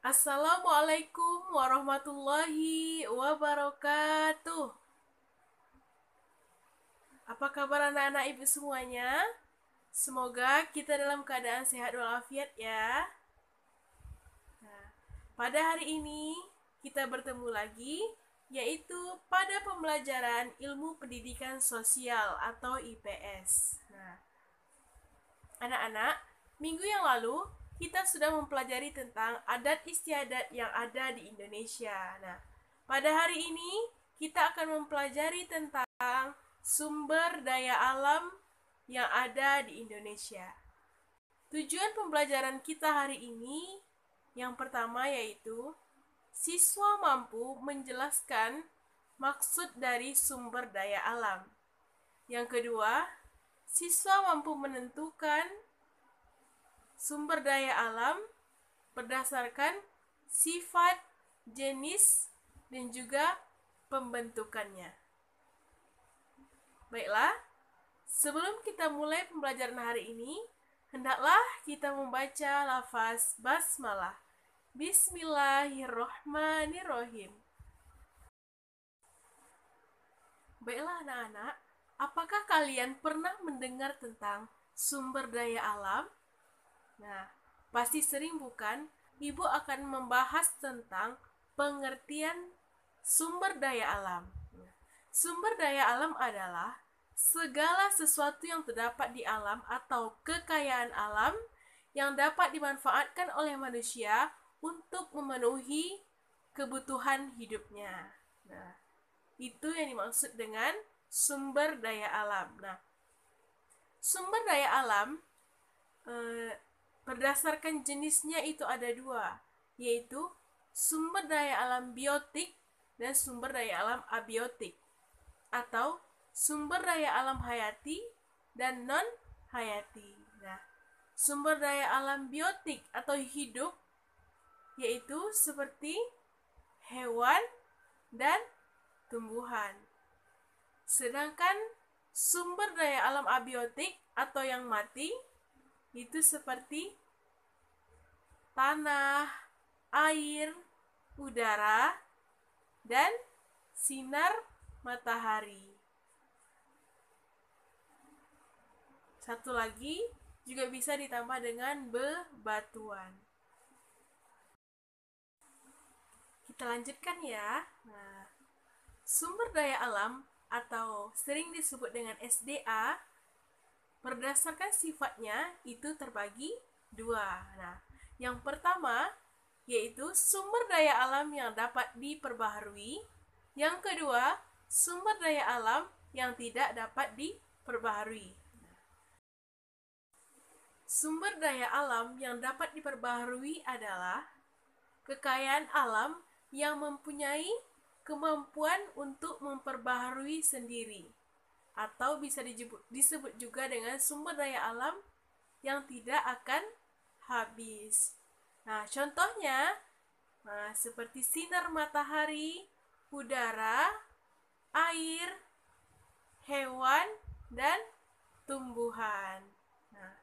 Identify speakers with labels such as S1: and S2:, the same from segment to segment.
S1: Assalamualaikum warahmatullahi wabarakatuh. Apa kabar anak-anak ibu semuanya? Semoga kita dalam keadaan sehat walafiat ya. Nah, pada hari ini kita bertemu lagi, yaitu pada pembelajaran ilmu pendidikan sosial atau IPS. Nah, anak-anak, minggu yang lalu kita sudah mempelajari tentang adat istiadat yang ada di Indonesia. Nah, pada hari ini kita akan mempelajari tentang sumber daya alam yang ada di Indonesia. Tujuan pembelajaran kita hari ini yang pertama yaitu siswa mampu menjelaskan maksud dari sumber daya alam. Yang kedua, siswa mampu menentukan sumber daya alam berdasarkan sifat, jenis, dan juga pembentukannya. Baiklah, sebelum kita mulai pembelajaran hari ini, hendaklah kita membaca lafaz basmalah. Bismillahirrohmanirrohim. Baiklah anak-anak, apakah kalian pernah mendengar tentang sumber daya alam? Nah, pasti sering bukan? Ibu akan membahas tentang pengertian sumber daya alam. Sumber daya alam adalah segala sesuatu yang terdapat di alam atau kekayaan alam yang dapat dimanfaatkan oleh manusia untuk memenuhi kebutuhan hidupnya. Nah, itu yang dimaksud dengan sumber daya alam. Nah, sumber daya alam berdasarkan jenisnya itu ada dua, yaitu sumber daya alam biotik dan sumber daya alam abiotik, atau sumber daya alam hayati dan non-hayati. Nah, sumber daya alam biotik atau hidup yaitu seperti hewan dan tumbuhan. Sedangkan sumber daya alam abiotik atau yang mati itu seperti tanah, air, udara, dan sinar matahari. Satu lagi juga bisa ditambah dengan bebatuan. Kita lanjutkan ya. Nah, sumber daya alam atau sering disebut dengan SDA berdasarkan sifatnya itu terbagi dua. Nah, yang pertama yaitu sumber daya alam yang dapat diperbaharui. Yang kedua, sumber daya alam yang tidak dapat diperbaharui. Sumber daya alam yang dapat diperbaharui adalah kekayaan alam yang mempunyai kemampuan untuk memperbaharui sendiri, atau bisa disebut juga dengan sumber daya alam yang tidak akan habis. Nah, contohnya seperti sinar matahari, udara, air, hewan, dan tumbuhan. Nah,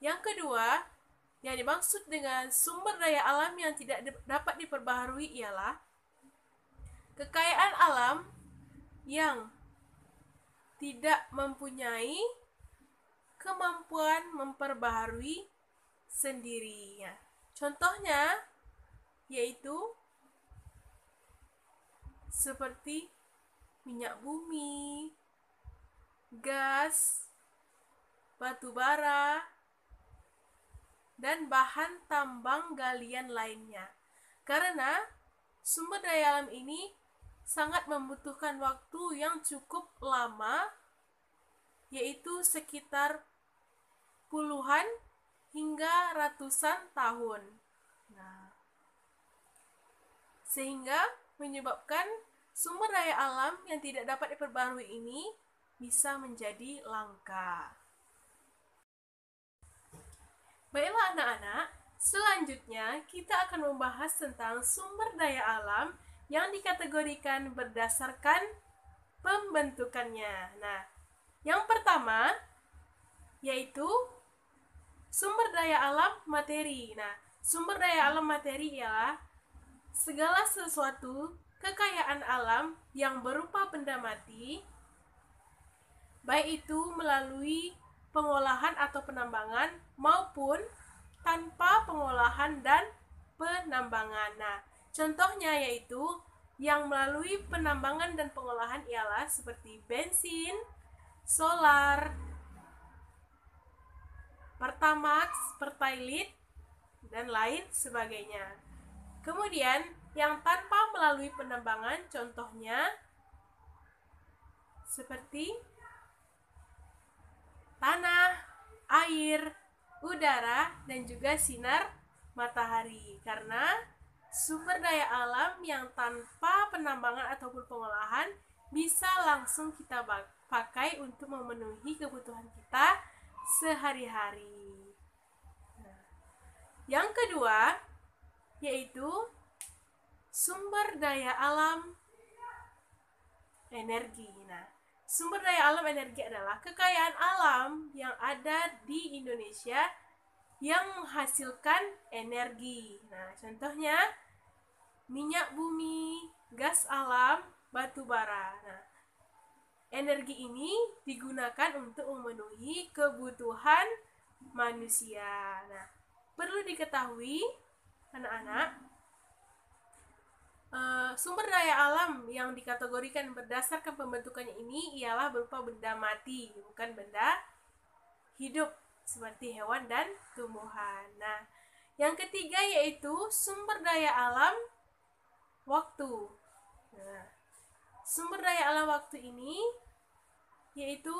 S1: yang kedua, yang dimaksud dengan sumber daya alam yang tidak dapat diperbaharui ialah kekayaan alam yang tidak mempunyai kemampuan memperbaharui sendiri. Ya. Contohnya yaitu seperti minyak bumi, gas, batu bara, dan bahan tambang galian lainnya. Karena sumber daya alam ini sangat membutuhkan waktu yang cukup lama, yaitu sekitar puluhan hingga ratusan tahun. Nah, sehingga menyebabkan sumber daya alam yang tidak dapat diperbarui ini bisa menjadi langka. Baiklah anak-anak, selanjutnya kita akan membahas tentang sumber daya alam yang dikategorikan berdasarkan pembentukannya. Nah, yang pertama yaitu sumber daya alam materi. Nah, sumber daya alam materi ialah segala sesuatu kekayaan alam yang berupa benda mati, baik itu melalui pengolahan atau penambangan maupun tanpa pengolahan dan penambangan. Nah, contohnya yaitu yang melalui penambangan dan pengolahan ialah seperti bensin, solar, Pertamax, Pertalite, dan lain sebagainya. Kemudian, yang tanpa melalui penambangan contohnya seperti tanah, air, udara, dan juga sinar matahari. Karena sumber daya alam yang tanpa penambangan ataupun pengolahan bisa langsung kita pakai untuk memenuhi kebutuhan kita sehari-hari. Nah, yang kedua yaitu sumber daya alam energi. Nah, sumber daya alam energi adalah kekayaan alam yang ada di Indonesia yang menghasilkan energi. Nah, contohnya minyak bumi, gas alam, batu bara. Nah, energi ini digunakan untuk memenuhi kebutuhan manusia. Nah, perlu diketahui anak-anak, sumber daya alam yang dikategorikan berdasarkan pembentukannya ini ialah berupa benda mati, bukan benda hidup seperti hewan dan tumbuhan. Nah, yang ketiga yaitu sumber daya alam waktu. Nah, sumber daya alam waktu ini yaitu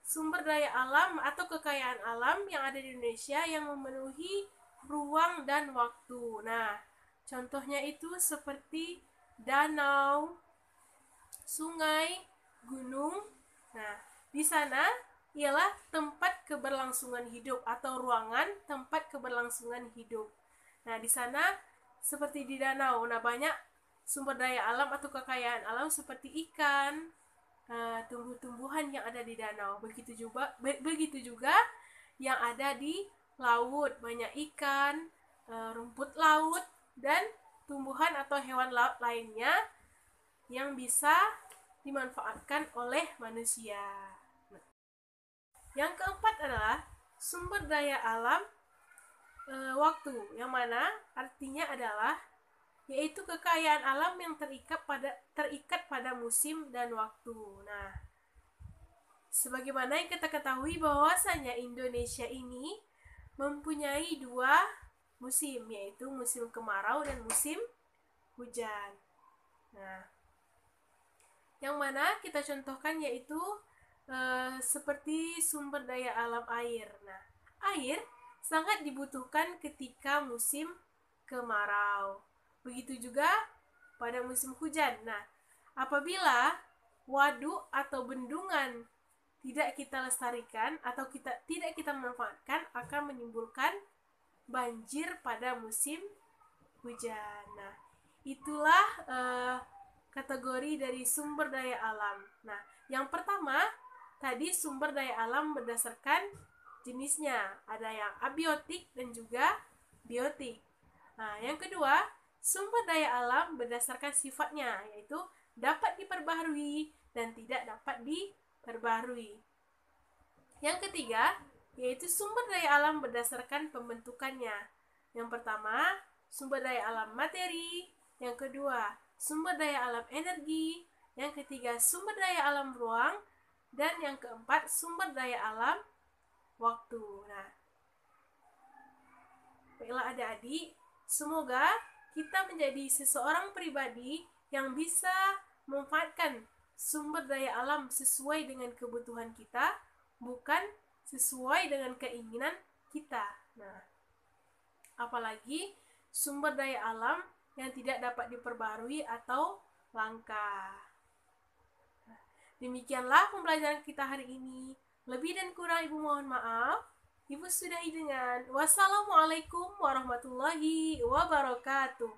S1: sumber daya alam atau kekayaan alam yang ada di Indonesia yang memenuhi ruang dan waktu. Nah, contohnya itu seperti danau, sungai, gunung. Nah, di sana ialah tempat keberlangsungan hidup atau ruangan tempat keberlangsungan hidup. Nah, di sana seperti di danau, nah banyak sumber daya alam atau kekayaan alam seperti ikan, tumbuh-tumbuhan yang ada di danau. Begitu juga yang ada di laut, banyak ikan, rumput laut, dan tumbuhan atau hewan laut lainnya yang bisa dimanfaatkan oleh manusia. Yang keempat adalah sumber daya alam waktu, yang mana artinya adalah yaitu kekayaan alam yang terikat pada musim dan waktu. Nah, sebagaimana yang kita ketahui bahwasanya Indonesia ini mempunyai dua musim, yaitu musim kemarau dan musim hujan. Nah, yang mana kita contohkan yaitu seperti sumber daya alam air. Nah, air sangat dibutuhkan ketika musim kemarau. Begitu juga pada musim hujan. Nah, apabila waduk atau bendungan tidak kita lestarikan atau tidak kita manfaatkan, akan menimbulkan banjir pada musim hujan. Nah, itulah kategori dari sumber daya alam. Nah, yang pertama tadi sumber daya alam berdasarkan jenisnya, ada yang abiotik dan juga biotik. Nah, yang kedua, sumber daya alam berdasarkan sifatnya, yaitu dapat diperbaharui dan tidak dapat diperbaharui. Yang ketiga, yaitu sumber daya alam berdasarkan pembentukannya. Yang pertama, sumber daya alam materi. Yang kedua, sumber daya alam energi. Yang ketiga, sumber daya alam ruang. Dan yang keempat, sumber daya alam waktu. Nah, baiklah adik-adik, semoga kita menjadi seseorang pribadi yang bisa memanfaatkan sumber daya alam sesuai dengan kebutuhan kita, bukan sesuai dengan keinginan kita. Nah, apalagi sumber daya alam yang tidak dapat diperbarui atau langka. Demikianlah pembelajaran kita hari ini. Lebih dan kurang Ibu mohon maaf. Ibu sudahi dengan wassalamualaikum warahmatullahi wabarakatuh.